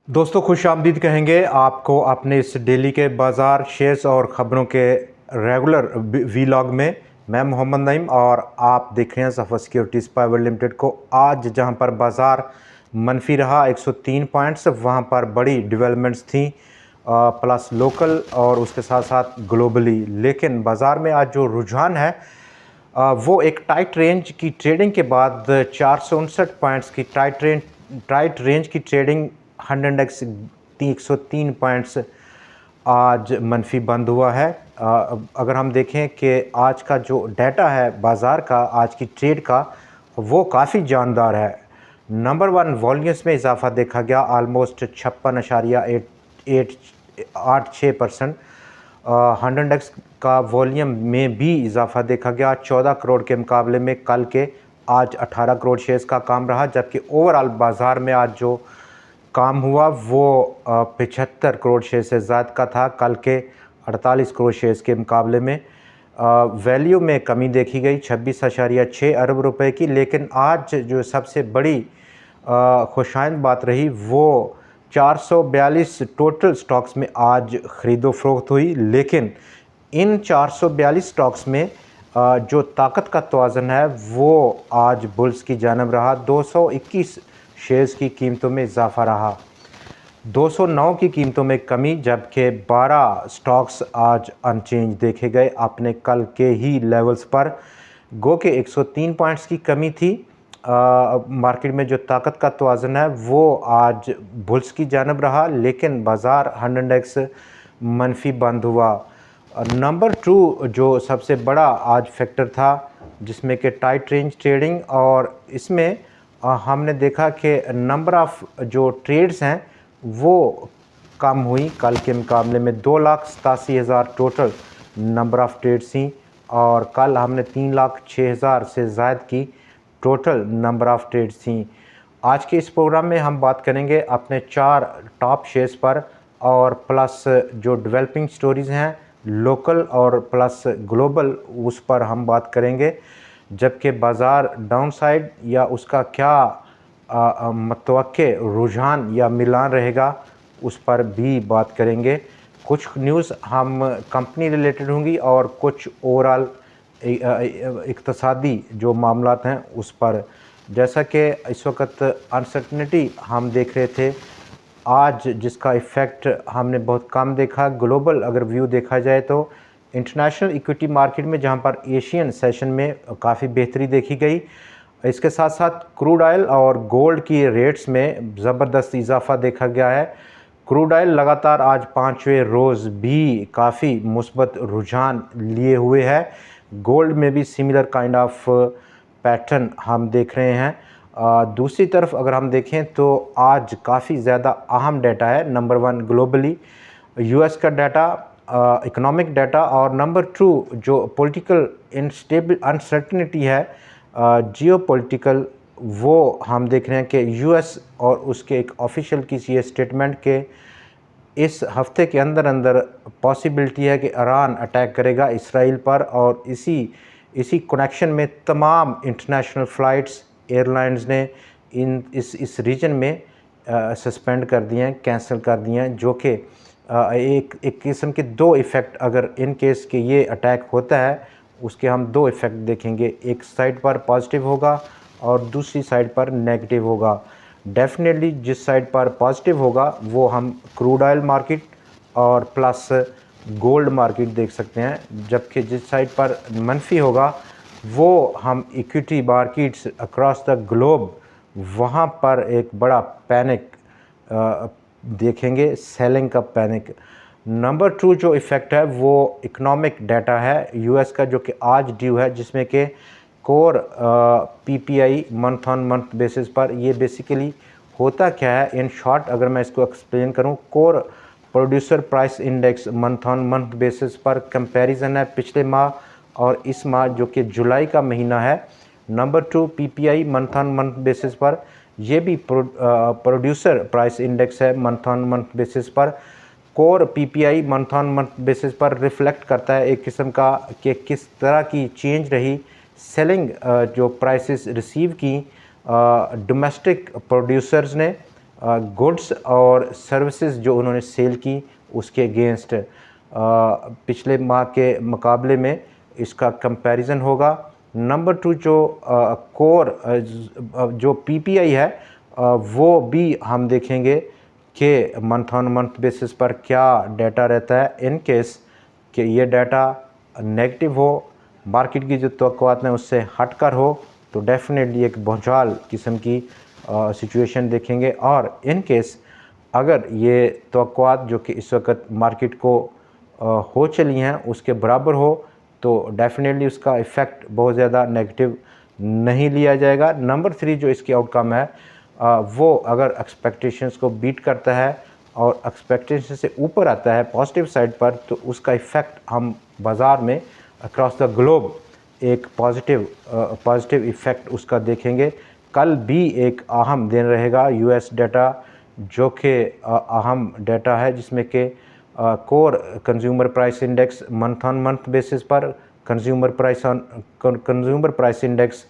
दोस्तों खुश आमदीद कहेंगे आपको अपने इस डेली के बाज़ार शेयर्स और ख़बरों के रेगुलर वीलॉग में। मैं मोहम्मद नईम और आप देख रहे हैं सफ़र सिक्योरिटीज़ प्राइवेट लिमिटेड को। आज जहां पर बाज़ार मनफी रहा 103 पॉइंट्स, वहां पर बड़ी डेवलपमेंट्स थी प्लस लोकल और उसके साथ साथ ग्लोबली। लेकिन बाज़ार में आज जो रुझान है वो एक टाइट रेंज की ट्रेडिंग के बाद 459 पॉइंट्स की टाइट रेंज की ट्रेडिंग 100x 103 पॉइंट्स आज मनफी बंद हुआ है। अगर हम देखें कि आज का जो डाटा है बाज़ार का, आज की ट्रेड का, वो काफ़ी जानदार है। नंबर वन वॉल्यूम्स में इजाफा देखा गया ऑलमोस्ट 56.86%। 100x का वॉल्यूम में भी इजाफा देखा गया 14 करोड़ के मुकाबले में कल के आज 18 करोड़ शेयर्स का काम रहा। जबकि ओवरऑल बाज़ार में आज जो काम हुआ वो 75 करोड़ शेयर से ज़्यादा का था कल के 48 करोड़ शेयर्स के मुकाबले में। वैल्यू में कमी देखी गई 26.6 अरब रुपए की। लेकिन आज जो सबसे बड़ी खुशाइंद बात रही वो 442 टोटल स्टॉक्स में आज ख़रीदो फरोख्त हुई। लेकिन इन 442 स्टॉक्स में जो ताकत का तवाज़ुन है वो आज बुल्स की जानब रहा। 221 शेयर्स की कीमतों में इजाफा रहा, 209 की कीमतों में कमी, जबकि 12 स्टॉक्स आज अनचेंज देखे गए अपने कल के ही लेवल्स पर। गो के 103 पॉइंट्स की कमी थी। मार्केट में जो ताकत का तवाज़ुन है वो आज बुल्स की जानब रहा। लेकिन बाज़ार 100x मनफी बंद हुआ। नंबर टू जो सबसे बड़ा आज फैक्टर था जिसमें कि टाइट रेंज ट्रेडिंग, और इसमें हमने देखा कि नंबर ऑफ़ जो ट्रेड्स हैं वो कम हुई कल के मुकाबले में। 2,87,000 टोटल नंबर ऑफ़ ट्रेड्स थी और कल हमने 3,06,000 से ज़ायद की टोटल नंबर ऑफ़ ट्रेड्स थी। आज के इस प्रोग्राम में हम बात करेंगे अपने 4 टॉप शेयर्स पर और प्लस जो डेवलपिंग स्टोरीज़ हैं लोकल और प्लस ग्लोबल उस पर हम बात करेंगे। जबकि बाज़ार डाउन साइड या उसका क्या मतवक्के रुझान या मिलान रहेगा उस पर भी बात करेंगे। कुछ न्यूज़ हम कंपनी रिलेटेड होंगी और कुछ ओवरऑल इक़्तिसादी जो मामलात हैं उस पर। जैसा कि इस वक्त अनसर्टनिटी हम देख रहे थे आज जिसका इफ़ेक्ट हमने बहुत कम देखा। ग्लोबल अगर व्यू देखा जाए तो इंटरनेशनल इक्विटी मार्केट में जहां पर एशियन सेशन में काफ़ी बेहतरी देखी गई। इसके साथ साथ क्रूड ऑयल और गोल्ड की रेट्स में ज़बरदस्त इजाफा देखा गया है। क्रूड ऑयल लगातार आज 5वें रोज़ भी काफ़ी मुस्बत रुझान लिए हुए है। गोल्ड में भी सिमिलर काइंड ऑफ पैटर्न हम देख रहे हैं। दूसरी तरफ अगर हम देखें तो आज काफ़ी ज़्यादा अहम डाटा है। नंबर वन ग्लोबली यूएस का डाटा, इकोनॉमिक डाटा, और नंबर टू जो पॉलिटिकल अनसर्टनिटी है जियोपॉलिटिकल, वो हम देख रहे हैं कि यूएस और उसके एक ऑफिशियल किसी ये स्टेटमेंट के इस हफ्ते के अंदर अंदर पॉसिबिलिटी है कि ईरान अटैक करेगा इसराइल पर, और इसी कनेक्शन में तमाम इंटरनेशनल फ़्लाइट्स एयरलाइंस ने इस रीजन में सस्पेंड कर दिए हैं, कैंसिल कर दिए हैं। जो कि एक किस्म के दो इफ़ेक्ट, अगर इन केस के ये अटैक होता है उसके हम दो इफ़ेक्ट देखेंगे। एक साइड पर पॉजिटिव होगा और दूसरी साइड पर नेगेटिव होगा। डेफिनेटली जिस साइड पर पॉजिटिव होगा वो हम क्रूड ऑयल मार्केट और प्लस गोल्ड मार्केट देख सकते हैं, जबकि जिस साइड पर मनफी होगा वो हम equity markets across the globe वहाँ पर एक बड़ा पैनिक देखेंगे, सेलिंग का पैनिक। नंबर टू जो इफ़ेक्ट है वो इकोनॉमिक डाटा है यूएस का जो कि आज ड्यू है, जिसमें कि core PPI month on month basis पर। ये बेसिकली होता क्या है इन शॉर्ट अगर मैं इसको एक्सप्लेन करूं, core producer price index month on month basis पर कंपैरिजन है पिछले माह और इस माह जो कि जुलाई का महीना है। Number two PPI month on month basis पर, यह भी प्रोड्यूसर प्राइस इंडेक्स है मंथ ऑन मंथ बेसिस पर। Core PPI month on month basis पर रिफ्लेक्ट करता है एक किस्म का कि किस तरह की चेंज रही सेलिंग जो प्राइसेस रिसीव की डोमेस्टिक प्रोड्यूसर्स ने गुड्स और सर्विसेज जो उन्होंने सेल की उसके अगेंस्ट पिछले माह के मुकाबले में इसका कंपैरिजन होगा। नंबर 2 जो कोर जो पीपीआई है वो भी हम देखेंगे कि मंथ ऑन मंथ बेसिस पर क्या डाटा रहता है। इन केस कि ये डाटा नेगेटिव हो, मार्केट की जो तवक्कुआत हैं उससे हटकर हो, तो डेफिनेटली एक भौचाल किस्म की सिचुएशन देखेंगे। और इन केस अगर ये तवक्कुआत जो कि इस वक्त मार्केट को हो चली हैं उसके बराबर हो, तो डेफिनेटली उसका इफ़ेक्ट बहुत ज़्यादा नेगेटिव नहीं लिया जाएगा। नंबर 3 जो इसकी आउटकम है वो अगर एक्सपेक्टेशंस को बीट करता है और एक्सपेक्टेशन से ऊपर आता है पॉजिटिव साइड पर, तो उसका इफ़ेक्ट हम बाज़ार में अक्रॉस द ग्लोब एक पॉजिटिव इफ़ेक्ट उसका देखेंगे। कल भी एक अहम दिन रहेगा यूएस डाटा, जो कि अहम डाटा है जिसमें कि core consumer price index month on month basis पर, consumer price index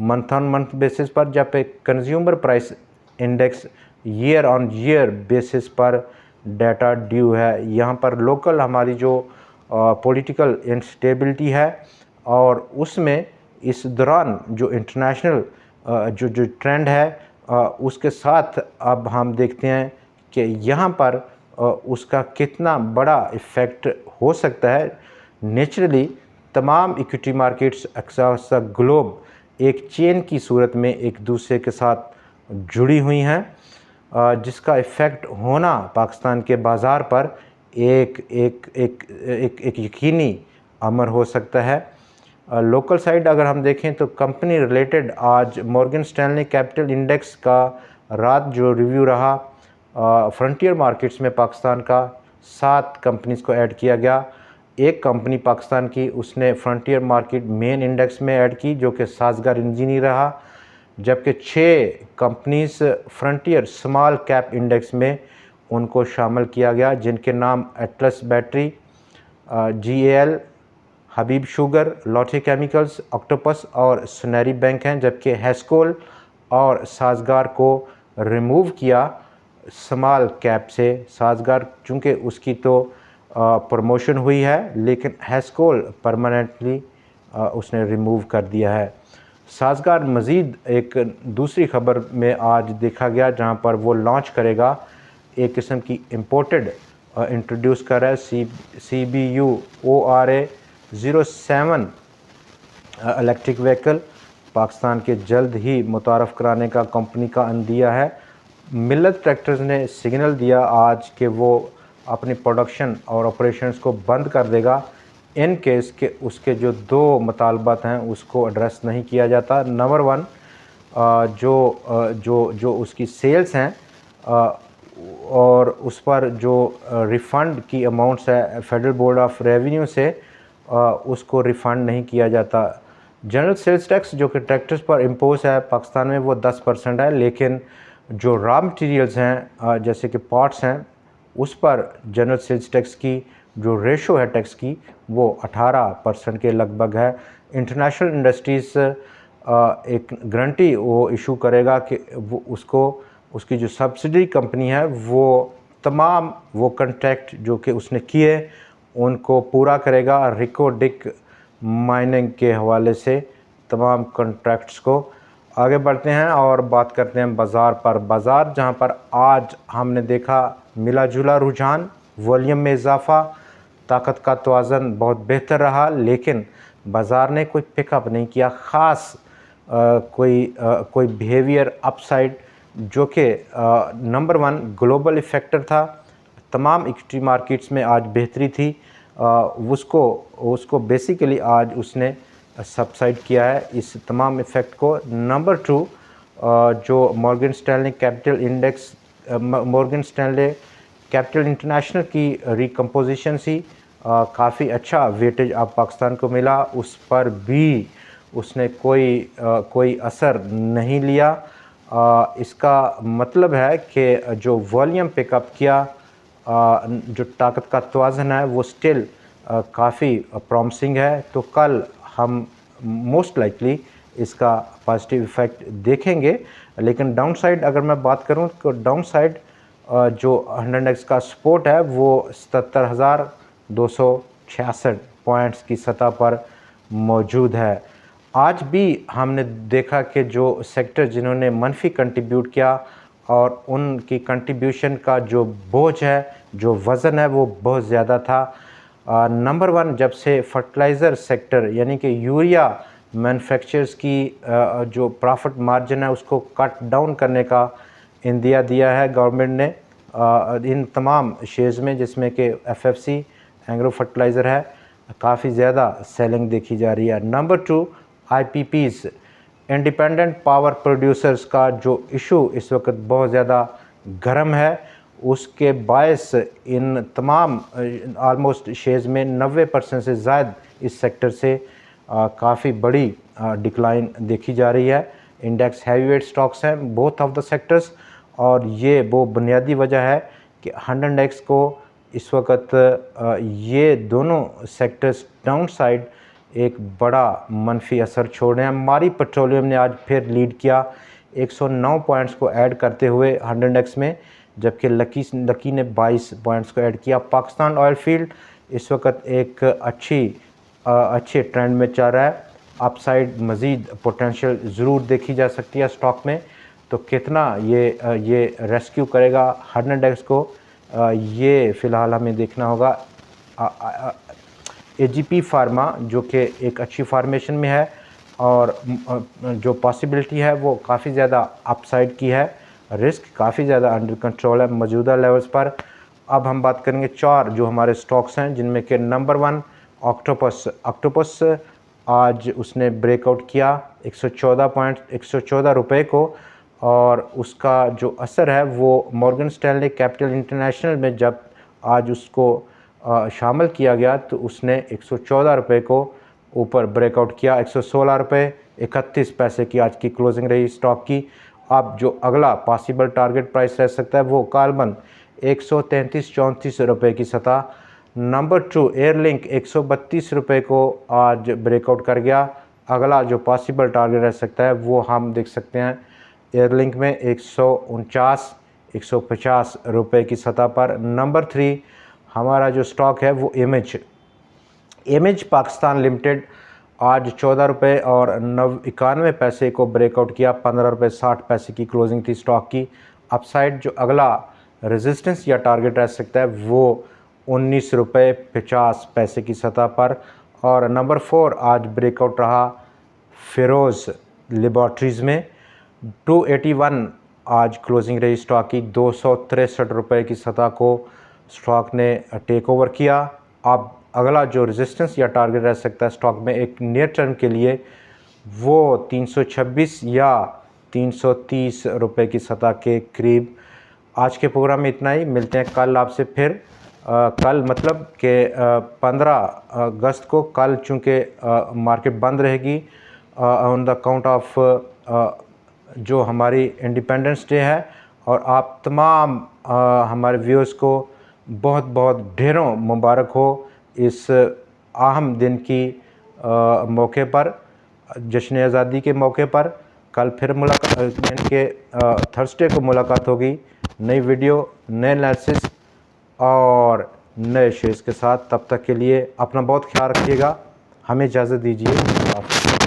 month on month basis पर, जब पे consumer price index year on year basis पर डाटा ड्यू है। यहाँ पर लोकल हमारी जो पॉलिटिकल इंस्टेबिलिटी है और उसमें इस दौरान जो इंटरनेशनल जो ट्रेंड है उसके साथ अब हम देखते हैं कि यहाँ पर उसका कितना बड़ा इफ़ेक्ट हो सकता है। नेचुरली तमाम equity markets across the globe एक चेन की सूरत में एक दूसरे के साथ जुड़ी हुई हैं, जिसका इफ़ेक्ट होना पाकिस्तान के बाज़ार पर एक यकीनी अमर हो सकता है। लोकल साइड अगर हम देखें तो कंपनी रिलेटेड आज मॉर्गन स्टैनली कैपिटल इंडेक्स का रात जो रिव्यू रहा, फ्रंटियर मार्केट्स में पाकिस्तान का 7 कंपनीज़ को ऐड किया गया। एक कंपनी पाकिस्तान की उसने फ्रंटियर मार्केट मेन इंडेक्स में ऐड की जो कि साजगार इंजीनियर रहा, जबकि 6 companies frontier small cap index में उनको शामिल किया गया, जिनके नाम एटलस बैटरी, GAL, हबीब शुगर, लॉटे केमिकल्स, ऑक्टोपस और सुनहरी बैंक हैं। जबकि हेस्कोल और साजगार को रिमूव किया स्मॉल कैप से। साजगार चूँकि उसकी तो प्रमोशन हुई है, लेकिन हेस्कोल परमानेंटली उसने रिमूव कर दिया है। साजगार मज़ीद एक दूसरी खबर में आज देखा गया जहां पर वो लॉन्च करेगा एक किस्म की इम्पोर्टेड इंट्रोड्यूस कर रहा है CBU ORA 07 electric vehicle Pakistan के जल्द ही मुतारफ़ कराने का कंपनी का अंदिया है। मिल्लत ट्रैक्टर्स ने सिग्नल दिया आज कि वो अपनी प्रोडक्शन और ऑपरेशंस को बंद कर देगा इन केस के उसके जो 2 मुतालबात हैं उसको एड्रेस नहीं किया जाता। नंबर 1 जो उसकी सेल्स हैं और उस पर जो रिफ़ंड की अमाउंट्स है फेडरल बोर्ड ऑफ रेवेन्यू से उसको रिफ़ंड नहीं किया जाता। जनरल सेल्स टैक्स जो कि ट्रैक्टर्स पर इम्पोज है पाकिस्तान में वो 10% है, लेकिन जो रॉ मटेरियल्स हैं जैसे कि पार्ट्स हैं उस पर जनरल सेल्स टैक्स की जो रेशो है टैक्स की वो 18% के लगभग है। इंटरनेशनल इंडस्ट्रीज़ एक गारंटी वो इशू करेगा कि वो उसकी जो सब्सिडी कंपनी है वो तमाम वो कॉन्ट्रैक्ट जो कि उसने किए उनको पूरा करेगा। रिको डिक माइनिंग के हवाले से तमाम कॉन्ट्रैक्ट्स को आगे बढ़ते हैं और बात करते हैं बाज़ार पर। बाज़ार जहां पर आज हमने देखा मिला जुला रुझान, वॉल्यूम में इजाफा, ताकत का तवाज़न बहुत बेहतर रहा, लेकिन बाज़ार ने कोई पिकअप नहीं किया ख़ास कोई बिहेवियर अपसाइड जो कि नंबर 1 ग्लोबल इफेक्टर था। तमाम इक्विटी मार्केट्स में आज बेहतरी थी, उसको बेसिकली आज उसने सबसाइड किया है इस तमाम इफ़ेक्ट को। नंबर 2 जो मॉर्गन स्टैनली कैपिटल इंटरनेशनल की रिकम्पोजिशन सी काफ़ी अच्छा वेटेज अब पाकिस्तान को मिला, उस पर भी उसने कोई असर नहीं लिया। इसका मतलब है कि जो वॉल्यूम पिकअप किया, जो ताकत का तवाज़न है वो स्टिल काफ़ी प्रॉमिसिंग है। तो कल हम मोस्ट लाइकली इसका पॉजिटिव इफ़ेक्ट देखेंगे। लेकिन डाउन साइड अगर मैं बात करूं तो डाउन साइड जो 100x का सपोर्ट है वो 77,266 पॉइंट्स की सतह पर मौजूद है। आज भी हमने देखा कि जो सेक्टर जिन्होंने मनफी कंट्रीब्यूट किया और उनकी कंट्रीब्यूशन का जो बोझ है, जो वज़न है, वो बहुत ज़्यादा था। नंबर 1 जब से फर्टिलाइज़र सेक्टर यानी कि यूरिया मैन्युफैक्चरर्स की जो प्रॉफिट मार्जिन है उसको कट डाउन करने का इंदिया दिया है गवर्नमेंट ने इन तमाम शेयर्स में, जिसमें कि एफएफसी एग्रो फर्टिलाइज़र है, काफ़ी ज़्यादा सेलिंग देखी जा रही है। Number 2 IPPs independent power producers का जो इशू इस वक्त बहुत ज़्यादा गर्म है, उसके बायस इन तमाम आलमोस्ट शेयर्स में 90% से ज़्यादा इस सेक्टर से काफ़ी बड़ी डिक्लाइन देखी जा रही है। इंडेक्स हैवीवेट स्टॉक्स हैं बोथ ऑफ द सेक्टर्स, और ये वो बुनियादी वजह है कि 100x को इस वक्त ये दोनों सेक्टर्स डाउन साइड एक बड़ा मनफी असर छोड़ रहे हैं। हमारी पेट्रोलियम ने आज फिर लीड किया 109 पॉइंट्स को ऐड करते हुए 100x में, जबकि लकी ने 22 पॉइंट्स को ऐड किया। पाकिस्तान ऑयल फील्ड इस वक्त एक अच्छे ट्रेंड में चल रहा है। अपसाइड मज़ीद पोटेंशियल ज़रूर देखी जा सकती है स्टॉक में, तो कितना ये रेस्क्यू करेगा 100x को ये फ़िलहाल हमें देखना होगा। एजीपी फार्मा जो कि एक अच्छी फार्मेशन में है और जो पॉसिबिलिटी है वो काफ़ी ज़्यादा अपसाइड की है, रिस्क काफ़ी ज़्यादा अंडर कंट्रोल है मौजूदा लेवल्स पर। अब हम बात करेंगे 4 जो हमारे स्टॉक्स हैं, जिनमें कि नंबर 1 ऑक्टोपस आज उसने ब्रेकआउट किया 114 रुपए को, और उसका जो असर है वो मॉर्गन स्टैनली कैपिटल इंटरनेशनल में जब आज उसको शामिल किया गया तो उसने 114 रुपए को ऊपर ब्रेकआउट किया। 116 रुपये 31 पैसे की आज की क्लोजिंग रही स्टॉक की। अब जो अगला पॉसिबल टारगेट प्राइस रह सकता है वो कालबन 133-34 रुपये की सतह। नंबर 2 एयरलिंक 132 रुपये को आज ब्रेकआउट कर गया। अगला जो पॉसिबल टारगेट रह सकता है वो हम देख सकते हैं एयरलिंक में 149-150 रुपये की सतह पर। नंबर 3 हमारा जो स्टॉक है वो इमेज पाकिस्तान लिमिटेड आज 14 रुपये और 91 पैसे को ब्रेकआउट किया। 15 रुपये 60 पैसे की क्लोजिंग थी स्टॉक की। अपसाइड जो अगला रेजिस्टेंस या टारगेट रह सकता है वो 19 रुपये 50 पैसे की सतह पर। और नंबर 4 आज ब्रेकआउट रहा फिरोज़ लेबॉर्ट्रीज़ में 281 आज क्लोजिंग रही स्टॉक की। 263 रुपये की सतह को स्टॉक ने टेक ओवर किया। अब अगला जो रेजिस्टेंस या टारगेट रह सकता है स्टॉक में एक नियर टर्म के लिए वो 326 या 330 रुपये की सतह के करीब। आज के प्रोग्राम में इतना ही, मिलते हैं कल आपसे फिर। कल मतलब कि 15 अगस्त को, कल चूँकि मार्केट बंद रहेगी ऑन द अकाउंट ऑफ जो हमारी इंडिपेंडेंस डे है, और आप तमाम हमारे व्यूअर्स को बहुत बहुत ढेरों मुबारक हो इस अहम दिन की मौके पर, जश्न आज़ादी के मौके पर। कल फिर मुलाकात यानी कि थर्सडे को मुलाकात होगी नई वीडियो, नए एनालिसिस और नए शेयर्स के साथ। तब तक के लिए अपना बहुत ख्याल रखिएगा। हमें इजाज़त दीजिए।